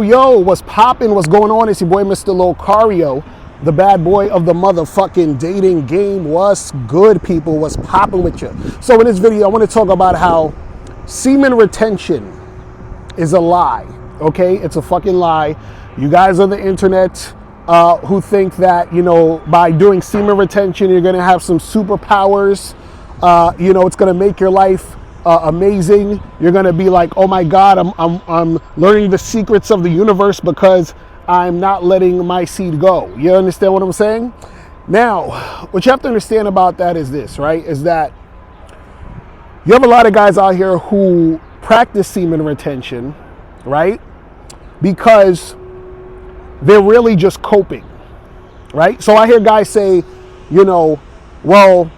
Yo, what's poppin'? What's going on? It's your boy, Mr. Locario, the bad boy of the motherfucking dating game. What's good, people? What's poppin' with you? So in this video, I want to talk about how semen retention is a lie, okay? It's a fucking lie. You guys on the internet who think that, you know, by doing semen retention, you're going to have some superpowers. You know, it's going to make your life amazing. You're gonna be like, oh my God, I'm learning the secrets of the universe because I'm not letting my seed go. You understand what I'm saying? Now, what you have to understand about that is this, right? Is that you have a lot of guys out here who practice semen retention, right? Because they're really just coping, right? So I hear guys say, you know, well,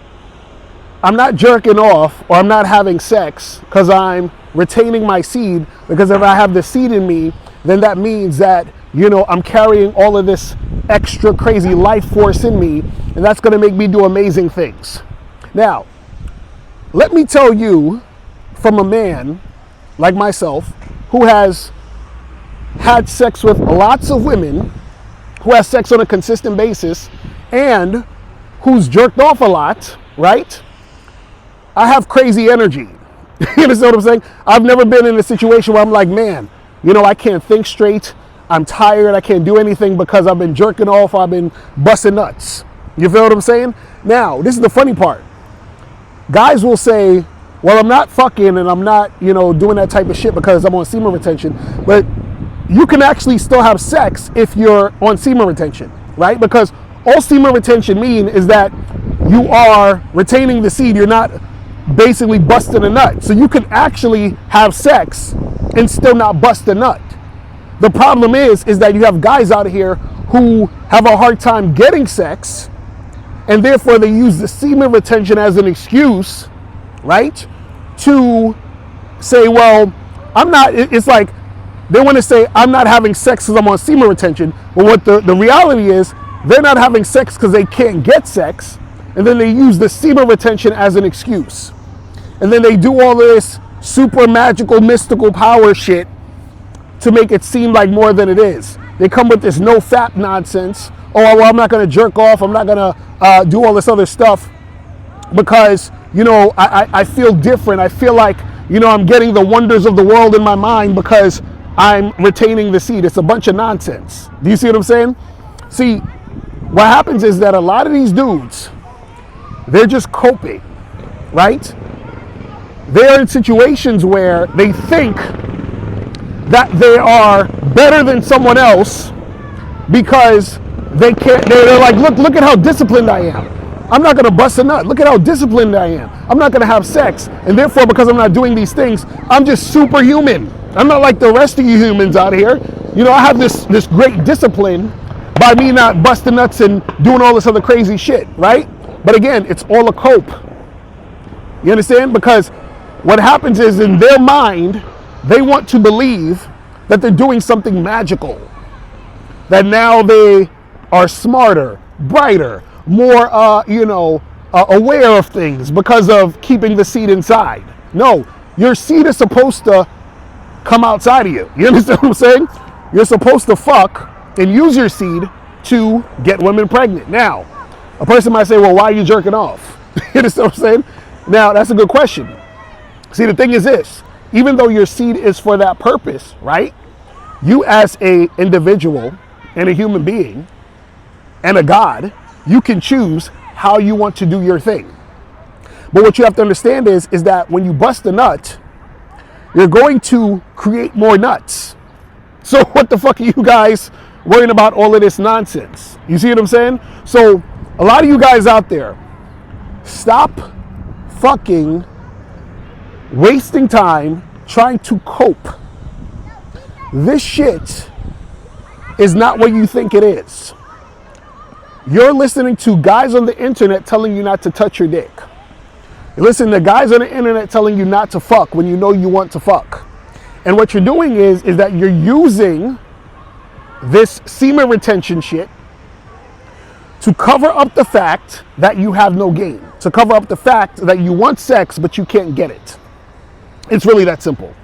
I'm not jerking off or I'm not having sex because I'm retaining my seed, because if I have the seed in me, then that means that, you know, I'm carrying all of this extra crazy life force in me, and that's going to make me do amazing things. Now, let me tell you, from a man like myself who has had sex with lots of women, who has sex on a consistent basis, and who's jerked off a lot, right? I have crazy energy. You understand what I'm saying? I've never been in a situation where I'm like, man, you know, I can't think straight. I'm tired. I can't do anything because I've been jerking off. I've been busting nuts. You feel what I'm saying? Now, this is the funny part. Guys will say, well, I'm not fucking and I'm not, you know, doing that type of shit because I'm on semen retention. But you can actually still have sex if you're on semen retention, right? Because all semen retention mean is that you are retaining the seed. You're not basically busting a nut. So you can actually have sex and still not bust a nut. The problem is that you have guys out here who have a hard time getting sex, and therefore they use the semen retention as an excuse, right? To say, well, I'm not, it's like they want to say I'm not having sex because I'm on semen retention. But what the reality is, they're not having sex because they can't get sex, and then they use the semen retention as an excuse. And then they do all this super magical, mystical power shit to make it seem like more than it is. They come with this no fap nonsense. Oh, well, I'm not going to jerk off. I'm not going to do all this other stuff because, you know, I feel different. I feel like, you know, I'm getting the wonders of the world in my mind because I'm retaining the seed. It's a bunch of nonsense. Do you see what I'm saying? See, what happens is that a lot of these dudes, they're just coping, right? They're in situations where they think that they are better than someone else because they can't, they're like, look at how disciplined I am. I'm not going to bust a nut. Look at how disciplined I am. I'm not going to have sex. And therefore, because I'm not doing these things, I'm just superhuman. I'm not like the rest of you humans out here. You know, I have this great discipline by me not busting nuts and doing all this other crazy shit, right? But again, it's all a cope. You understand? Because what happens is, in their mind, they want to believe that they're doing something magical. That now they are smarter, brighter, more, you know, aware of things because of keeping the seed inside. No, your seed is supposed to come outside of you. You understand what I'm saying? You're supposed to fuck and use your seed to get women pregnant. Now, a person might say, well, why are you jerking off? You understand what I'm saying? Now, that's a good question. See, the thing is this, even though your seed is for that purpose, right? You as a individual and a human being and a God, you can choose how you want to do your thing. But what you have to understand is that when you bust a nut, you're going to create more nuts. So what the fuck are you guys worrying about all of this nonsense? You see what I'm saying? So a lot of you guys out there, stop fucking wasting time trying to cope. This shit is not what you think it is. You're listening to guys on the internet telling you not to touch your dick. You're listening to guys on the internet telling you not to fuck when you know you want to fuck. And what you're doing is that you're using this semen retention shit to cover up the fact that you have no game, to cover up the fact that you want sex but you can't get it. It's really that simple.